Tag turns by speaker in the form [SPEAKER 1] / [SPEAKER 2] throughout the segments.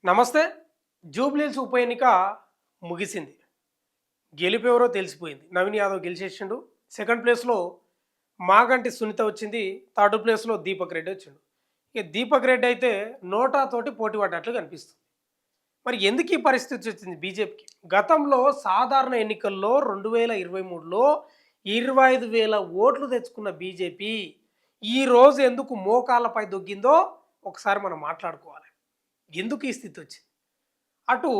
[SPEAKER 1] నమస్తే. జూబ్లీహిల్స్ ఉప ఎన్నిక ముగిసింది. గెలుపెవరో తెలిసిపోయింది. నవీన్ యాదవ్ గెలిచేసిండు. సెకండ్ ప్లేస్‌లో మాగంటి సునీత వచ్చింది. థర్డ్ ప్లేస్‌లో దీపక్ రెడ్డి వచ్చిండు. ఇక దీపక్ రెడ్డి అయితే నోటాతోటి పోటీ పడ్డట్లు కనిపిస్తుంది. మరి ఎందుకు ఈ పరిస్థితి వచ్చింది బీజేపీకి? గతంలో సాధారణ ఎన్నికల్లో 2023లో 25,000 ఓట్లు తెచ్చుకున్న బీజేపీ ఈరోజు ఎందుకు మోకాళ్ళపై దొగ్గిందో ఒకసారి మనం మాట్లాడుకోవాలి. ఎందుకు ఈ స్థితి వచ్చింది? అటు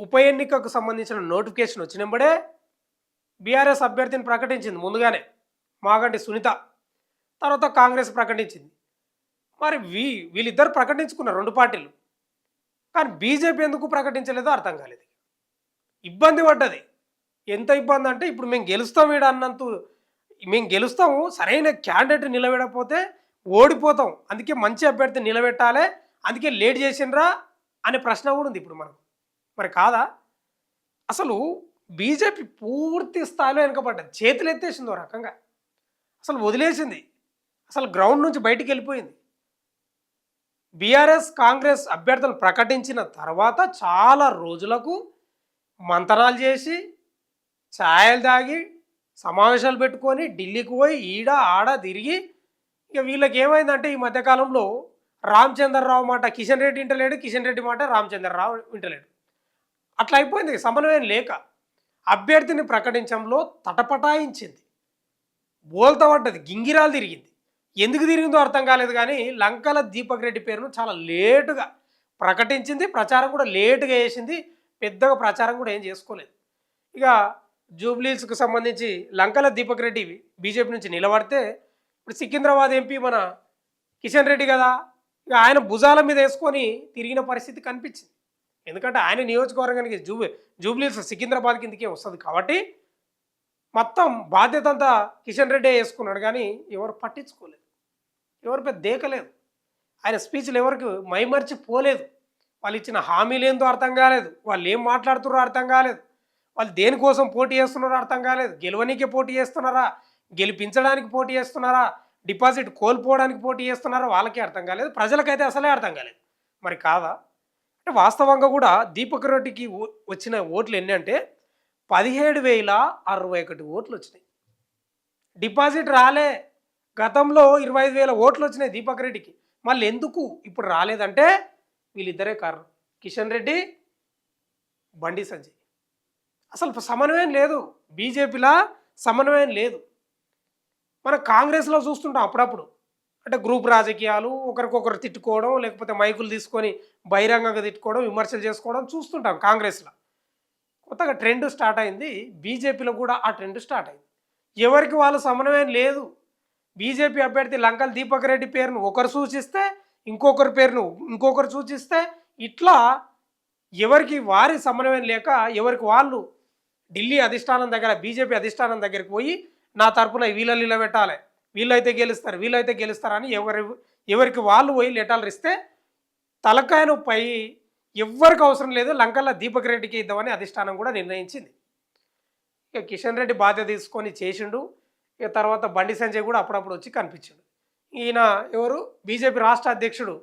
[SPEAKER 1] ఉప ఎన్నికకు సంబంధించిన నోటిఫికేషన్ వచ్చినప్పుడే బీఆర్ఎస్ అభ్యర్థిని ప్రకటించింది ముందుగానే మాగంటి సునీత. తర్వాత కాంగ్రెస్ ప్రకటించింది. మరి వీళ్ళిద్దరు ప్రకటించుకున్నారు 2 పార్టీలు. కానీ బీజేపీ ఎందుకు ప్రకటించలేదో అర్థం కాలేదు. ఇబ్బంది పడ్డది. ఎంత ఇబ్బంది అంటే ఇప్పుడు మేము గెలుస్తాం ఈడ అన్నంత మేము గెలుస్తాము, సరైన క్యాండిడేట్ నిలబెట్టకపోతే ఓడిపోతాం. అందుకే మంచి అభ్యర్థి నిలబెట్టాలి, అందుకే లేట్ చేసిండ్రా అనే ప్రశ్న కూడా ఉంది ఇప్పుడు మనకు. మరి కాదా? అసలు బీజేపీ పూర్తి స్థాయిలో వెనకబడ్డది. చేతులు ఎత్తేసింది ఓ రకంగా. అసలు వదిలేసింది. అసలు గ్రౌండ్ నుంచి బయటికి వెళ్ళిపోయింది. బీఆర్ఎస్ కాంగ్రెస్ అభ్యర్థులు ప్రకటించిన తర్వాత చాలా రోజులకు మంతనాలు చేసి ఛాయలు తాగి సమావేశాలు పెట్టుకొని ఢిల్లీకి పోయి ఈడ ఆడ తిరిగి ఇక వీళ్ళకి ఏమైందంటే ఈ మధ్యకాలంలో రామచంద్రరావు మాట కిషన్ రెడ్డి వింటలేడు, కిషన్ రెడ్డి మాట రామచంద్రరావు వింటలేడు. అట్లా అయిపోయింది. సమన్వయం లేక అభ్యర్థిని ప్రకటించడంలో తటపటాయించింది, బోల్తా పడ్డది, గింగిరాలు తిరిగింది. ఎందుకు తిరిగిందో అర్థం కాలేదు. కానీ లంకల దీపక్ రెడ్డి పేరును చాలా లేటుగా ప్రకటించింది, ప్రచారం కూడా లేటుగా చేసింది. పెద్దగా ప్రచారం కూడా ఏం చేసుకోలేదు. ఇక జూబ్లీహిల్స్కు సంబంధించి లంకల దీపక్ రెడ్డి బీజేపీ నుంచి నిలబడితే ఇప్పుడు సికింద్రాబాద్ ఎంపీ మన కిషన్ రెడ్డి కదా, ఇక ఆయన భుజాల మీద వేసుకొని తిరిగిన పరిస్థితి కనిపించింది. ఎందుకంటే ఆయన నియోజకవర్గానికి జూబ్లీహిల్స్ సికింద్రాబాద్ కిందకే వస్తుంది కాబట్టి మొత్తం బాధ్యత అంతా కిషన్ రెడ్డి వేసుకున్నాడు. కానీ ఎవరు పట్టించుకోలేదు, ఎవరు పెద్ద దేకలేదు. ఆయన స్పీచ్లు ఎవరికి మైమర్చి పోలేదు. వాళ్ళు ఇచ్చిన హామీలు ఏందో అర్థం కాలేదు, వాళ్ళు ఏం మాట్లాడుతున్నారో అర్థం కాలేదు, వాళ్ళు దేనికోసం పోటీ చేస్తున్నారో అర్థం కాలేదు. గెలవనీకే పోటీ చేస్తున్నారా, గెలిపించడానికి పోటీ చేస్తున్నారా, డిపాజిట్ కోల్పోవడానికి పోటీ చేస్తున్నారా వాళ్ళకే అర్థం కాలేదు. ప్రజలకైతే అసలే అర్థం కాలేదు. మరి కాదా? అంటే వాస్తవంగా కూడా దీపక్ రెడ్డికి వచ్చిన ఓట్లు ఎన్ని అంటే 17,061 ఓట్లు వచ్చినాయి. డిపాజిట్ రాలే. గతంలో 25,000 ఓట్లు వచ్చినాయి దీపక్ రెడ్డికి. మళ్ళీ ఎందుకు ఇప్పుడు రాలేదంటే వీళ్ళిద్దరే కారణం, కిషన్ రెడ్డి, బండి సంజయ్. అసలు సమన్వయం లేదు, బీజేపీలా సమన్వయం లేదు. మనం కాంగ్రెస్లో చూస్తుంటాం అప్పుడప్పుడు. అంటే గ్రూప్ రాజకీయాలు, ఒకరికొకరు తిట్టుకోవడం, లేకపోతే మైకులు తీసుకొని బహిరంగంగా తిట్టుకోవడం, విమర్శలు చేసుకోవడం చూస్తుంటాం కాంగ్రెస్లో. కొత్తగా ట్రెండ్ స్టార్ట్ అయింది బీజేపీలో కూడా. ఆ ట్రెండ్ స్టార్ట్ అయింది. ఎవరికి వాళ్ళు సమన్వయం లేదు. బీజేపీ అభ్యర్థి లంకల దీపక్ రెడ్డి పేరును ఒకరు సూచిస్తే ఇంకొకరి పేరును ఇంకొకరు సూచిస్తే ఇట్లా ఎవరికి వారి సమన్వయం లేక ఎవరికి వాళ్ళు ఢిల్లీ అధిష్టానం దగ్గర, బీజేపీ అధిష్టానం దగ్గరికి పోయి నా తరపున వీళ్ళు నిలబెట్టాలి, వీళ్ళైతే గెలుస్తారు, వీళ్ళైతే గెలుస్తారని ఎవరికి వాళ్ళు పోయి లెటర్లు ఇస్తే తలకాయను పై ఎవ్వరికి అవసరం లేదు, లంకల దీపక్ రెడ్డికి ఇద్దామని అధిష్టానం కూడా నిర్ణయించింది. ఇక కిషన్ రెడ్డి బాధ్యత తీసుకొని చేసిండు. ఇక తర్వాత బండి సంజయ్ కూడా అప్పుడప్పుడు వచ్చి కనిపించాడు. ఈయన ఎవరు, బీజేపీ రాష్ట్ర అధ్యక్షుడు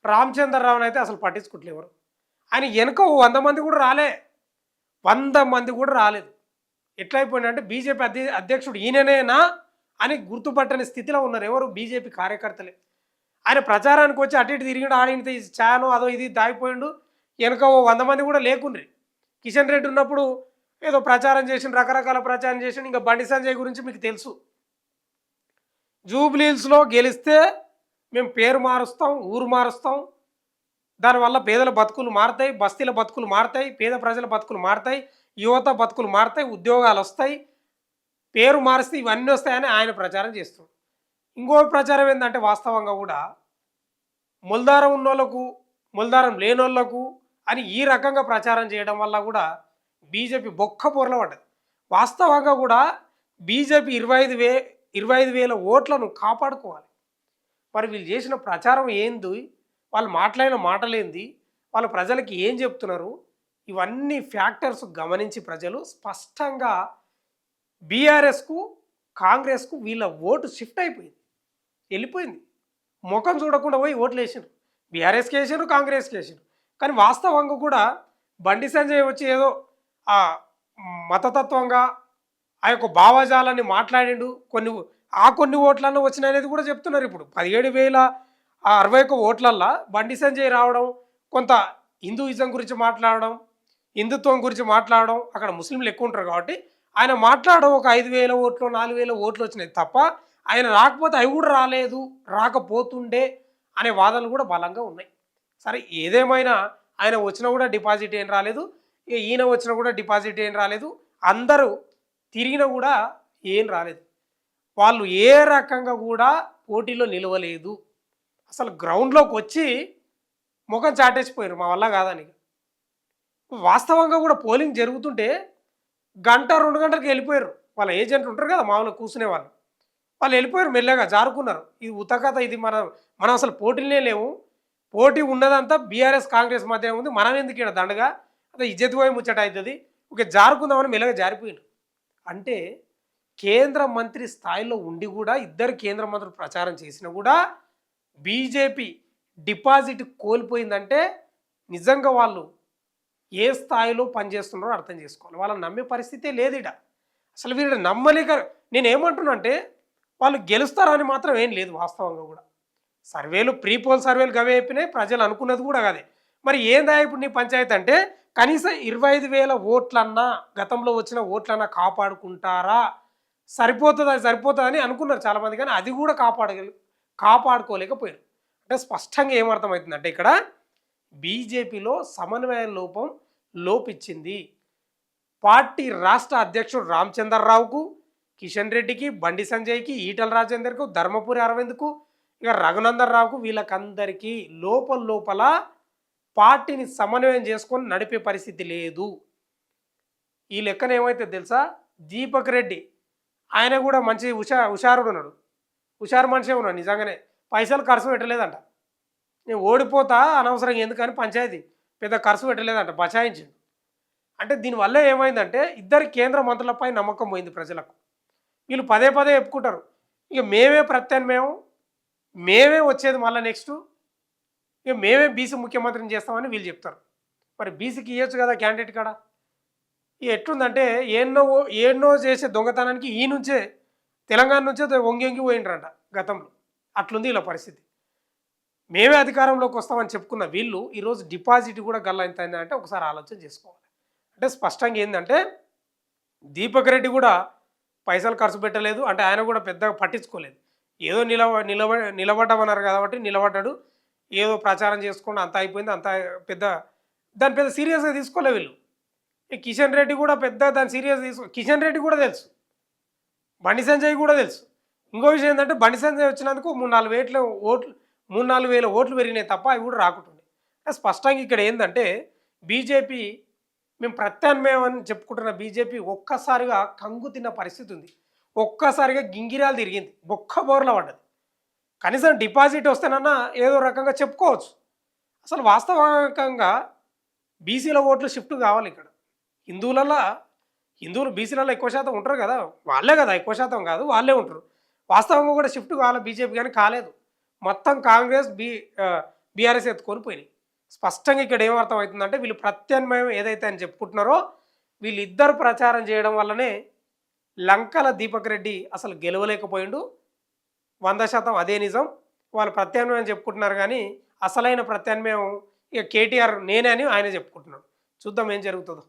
[SPEAKER 1] రామచంద్రరావుని అయితే అసలు పట్టించుకుంటలే ఎవరు. ఆయన వెనుక 100 మంది కూడా రాలే, 100 మంది కూడా రాలేదు. ఎట్లయిపోయిందంటే బీజేపీ అధ్యక్షుడు ఈయననేనా అని గుర్తుపట్టని స్థితిలో ఉన్నారు ఎవరు, బీజేపీ కార్యకర్తలే. ఆయన ప్రచారానికి వచ్చి అటు ఇటు తిరిగి ఆడిన చాను అదో ఇది దాగిపోయిండు. వెనక 100 మంది కూడా లేకుండ్రి. కిషన్ రెడ్డి ఉన్నప్పుడు ఏదో ప్రచారం చేసిన, రకరకాల ప్రచారం చేసిన. ఇంకా బండి సంజయ్ గురించి మీకు తెలుసు. జూబ్లీహిల్స్లో గెలిస్తే మేము పేరు మారుస్తాం, ఊరు మారుస్తాం, దానివల్ల పేదల బతుకులు మారుతాయి, బస్తీల బతుకులు మారుతాయి, పేద ప్రజల బతుకులు మారుతాయి, యువత బతుకులు మారుతాయి, ఉద్యోగాలు వస్తాయి, పేరు మారిస్తే ఇవన్నీ వస్తాయని ఆయన ప్రచారం చేస్తాడు. ఇంకో ప్రచారం ఏంటంటే వాస్తవంగా కూడా ముల్దారం ఉన్నోళ్లకు, ముల్దారం లేనోళ్లకు అని ఈ రకంగా ప్రచారం చేయడం వల్ల కూడా బీజేపీ బొక్క పొరల పడ్డది. వాస్తవంగా కూడా బీజేపీ 25,000 ఓట్లను కాపాడుకోవాలి. మరి వీళ్ళు చేసిన ప్రచారం ఏంది, వాళ్ళు మాట్లాడిన మాటలేంది, వాళ్ళు ప్రజలకి ఏం చెప్తున్నారు, ఇవన్నీ ఫ్యాక్టర్స్ గమనించి ప్రజలు స్పష్టంగా బీఆర్ఎస్కు కాంగ్రెస్కు వీళ్ళ ఓటు షిఫ్ట్ అయిపోయింది, వెళ్ళిపోయింది. ముఖం చూడకుండా పోయి ఓట్లు వేసారు. బీఆర్ఎస్కి వేసారు, కాంగ్రెస్కి వేసారు. కానీ వాస్తవంగా కూడా బండి సంజయ్ వచ్చి ఏదో ఆ మతతత్వంగా ఆ యొక్క భావజాలాన్ని మాట్లాడిండు, కొన్ని ఓట్లన్నా వచ్చినాయనేది కూడా చెప్తున్నారు. ఇప్పుడు 17,061 ఓట్లల్లో బండి సంజయ్ రావడం, కొంత హిందూయిజం గురించి మాట్లాడడం, హిందుత్వం గురించి మాట్లాడడం, అక్కడ ముస్లింలు ఎక్కువ ఉంటారు కాబట్టి ఆయన మాట్లాడడం ఒక 5,000 ఓట్లు 4,000 ఓట్లు వచ్చినాయి తప్ప ఆయన రాకపోతే అవి కూడా రాలేదు, రాకపోతుండే అనే వాదనలు కూడా బలంగా ఉన్నాయి. సరే ఏదేమైనా ఆయన వచ్చినా కూడా డిపాజిట్ ఏం రాలేదు, ఈయన వచ్చినా కూడా డిపాజిట్ ఏం రాలేదు, అందరూ తిరిగినా కూడా ఏం రాలేదు. వాళ్ళు ఏ రకంగా కూడా పోటీలో నిలవలేదు. అసలు గ్రౌండ్లోకి వచ్చి ముఖం చాటేసిపోయారు, మా వల్ల కాదని. వాస్తవంగా కూడా పోలింగ్ జరుగుతుంటే గంట 2 గంటలకు వెళ్ళిపోయారు. వాళ్ళ ఏజెంట్లు ఉంటారు కదా మామూలుగా కూర్చునే వాళ్ళు వెళ్ళిపోయారు, మెల్లగా జారుకున్నారు. ఇది ఉతకథ, ఇది మనం అసలు పోటీలే లేవు, పోటీ ఉన్నదంతా బీఆర్ఎస్ కాంగ్రెస్ మధ్య ఉంది, మనం ఎందుకు ఇక్కడ దండగా అదే ఇజ్జత్ పోయి ముచ్చట అవుతుంది, ఒక జారుకుందామని మెల్లగా జారిపోయింది. అంటే కేంద్ర మంత్రి స్థాయిలో ఉండి కూడా ఇద్దరు కేంద్ర మంత్రులు ప్రచారం చేసినా కూడా బీజేపీ డిపాజిట్ కోల్పోయిందంటే నిజంగా వాళ్ళు ఏ స్థాయిలో పనిచేస్తున్నారో అర్థం చేసుకోవాలి. వాళ్ళని నమ్మే పరిస్థితే లేదు ఇడ. అసలు వీళ్ళు నమ్మలేక నేనేమంటున్నా అంటే వాళ్ళు గెలుస్తారని మాత్రం ఏం లేదు. వాస్తవంగా కూడా సర్వేలు ప్రీపోల్ సర్వేలు గవే అయిపోయినాయి, ప్రజలు అనుకున్నది కూడా అదే. మరి ఏందా ఇప్పుడు నీ పంచాయతీ అంటే కనీసం 25,000 ఓట్లన్నా గతంలో వచ్చిన ఓట్లన్నా కాపాడుకుంటారా, సరిపోతుందని అనుకున్నారు చాలామంది. కానీ అది కూడా కాపాడుకోలేకపోయారు. అంటే స్పష్టంగా ఏమర్థమవుతుందంటే ఇక్కడ బీజేపీలో సమన్వయ లోపించింది. పార్టీ రాష్ట్ర అధ్యక్షుడు రామచంద్రరావుకు, కిషన్ రెడ్డికి, బండి సంజయ్కి, ఈటల రాజేందర్కు, ధర్మపురి అరవింద్కు, ఇక రఘునందన్ రావుకు, వీళ్ళకందరికీ లోపల పార్టీని సమన్వయం చేసుకొని నడిపే పరిస్థితి లేదు. ఈ లెక్కన ఏమైతే తెలుసా, దీపక్ రెడ్డి ఆయన కూడా మంచి హుషారుడు ఉన్నాడు, హుషారు మనిషే ఉన్నాడు. నిజంగానే పైసలు ఖర్చు పెట్టలేదంట. నేను ఓడిపోతా అనవసరంగా ఎందుకని పంచాయతీ పెద్ద ఖర్చు పెట్టలేదంట, బచాయించింది. అంటే దీనివల్ల ఏమైందంటే ఇద్దరు కేంద్ర మంత్రులపై నమ్మకం పోయింది ప్రజలకు. వీళ్ళు పదే చెప్పుకుంటారు, ఇక మేమే ప్రత్యామ్నాయం, మేమే వచ్చేది మళ్ళీ నెక్స్ట్, ఇక మేమే బీసీ ముఖ్యమంత్రిని చేస్తామని వీళ్ళు చెప్తారు. మరి బీసీకి ఇవ్వచ్చు కదా క్యాండిడేట్ కాడ. ఇక ఎట్లుందంటే ఎన్నో చేసే దొంగతనానికి ఈ నుంచే తెలంగాణ నుంచే వంగి పోయిండ్రంట గతంలో. అట్లుంది ఇలా పరిస్థితి. మేమే అధికారంలోకి వస్తామని చెప్పుకున్న వీళ్ళు ఈరోజు డిపాజిట్ కూడా గల్లంతైందంటే ఒకసారి ఆలోచన చేసుకోవాలి. అంటే స్పష్టంగా ఏంటంటే దీపక్ రెడ్డి కూడా పైసలు ఖర్చు పెట్టలేదు, అంటే ఆయన కూడా పెద్దగా పట్టించుకోలేదు. ఏదో నిలబడ్డామన్నారు కాబట్టి నిలబడ్డాడు, ఏదో ప్రచారం చేసుకుంటూ అంత అయిపోయింది, అంత దాని పెద్ద సీరియస్గా తీసుకోలే వీళ్ళు. కిషన్ రెడ్డి కూడా పెద్ద దాన్ని సీరియస్గా కిషన్ రెడ్డి కూడా తెలుసు, బండి సంజయ్ కూడా తెలుసు. ఇంకో విషయం ఏంటంటే బండి సంజయ్ వచ్చినందుకు 3,000 ఓట్లు పెరిగినాయి తప్ప అవి కూడా రాకుంటుండే. స్పష్టంగా ఇక్కడ ఏంటంటే బీజేపీ మేము ప్రత్యామ్నాయం అని చెప్పుకుంటున్న బీజేపీ ఒక్కసారిగా కంగు తిన్న పరిస్థితి ఉంది. ఒక్కసారిగా గింగిరాలు తిరిగింది, బొక్క బోర్ల పడ్డది. కనీసం డిపాజిట్ వస్తేనన్నా ఏదో రకంగా చెప్పుకోవచ్చు. అసలు వాస్తవికంగా బీసీల ఓట్లు షిఫ్ట్ కావాలి. ఇక్కడ హిందువులు బీసీలలో ఎక్కువ శాతం ఉంటారు కదా, వాళ్ళే కదా ఎక్కువ శాతం కాదు, వాళ్ళే ఉంటారు. వాస్తవంగా కూడా షిఫ్ట్ కావాలి బీజేపీ, కానీ కాలేదు. మొత్తం కాంగ్రెస్ బీఆర్ఎస్ ఎత్తుకొని పోయినాయి. స్పష్టంగా ఇక్కడ ఏమర్థం అవుతుందంటే వీళ్ళు ప్రత్యామ్నాయం ఏదైతే అని చెప్పుకుంటున్నారో వీళ్ళిద్దరు ప్రచారం చేయడం వల్లనే లంకల దీపక్ రెడ్డి అసలు గెలవలేకపోయిండు. 100% అదే నిజం. వాళ్ళు ప్రత్యామ్నాయం చెప్పుకుంటున్నారు కానీ అసలైన ప్రత్యామ్నాయం ఇక కేటీఆర్ నేనే అని ఆయన చెప్పుకుంటున్నాడు. చూద్దాం ఏం జరుగుతుందో.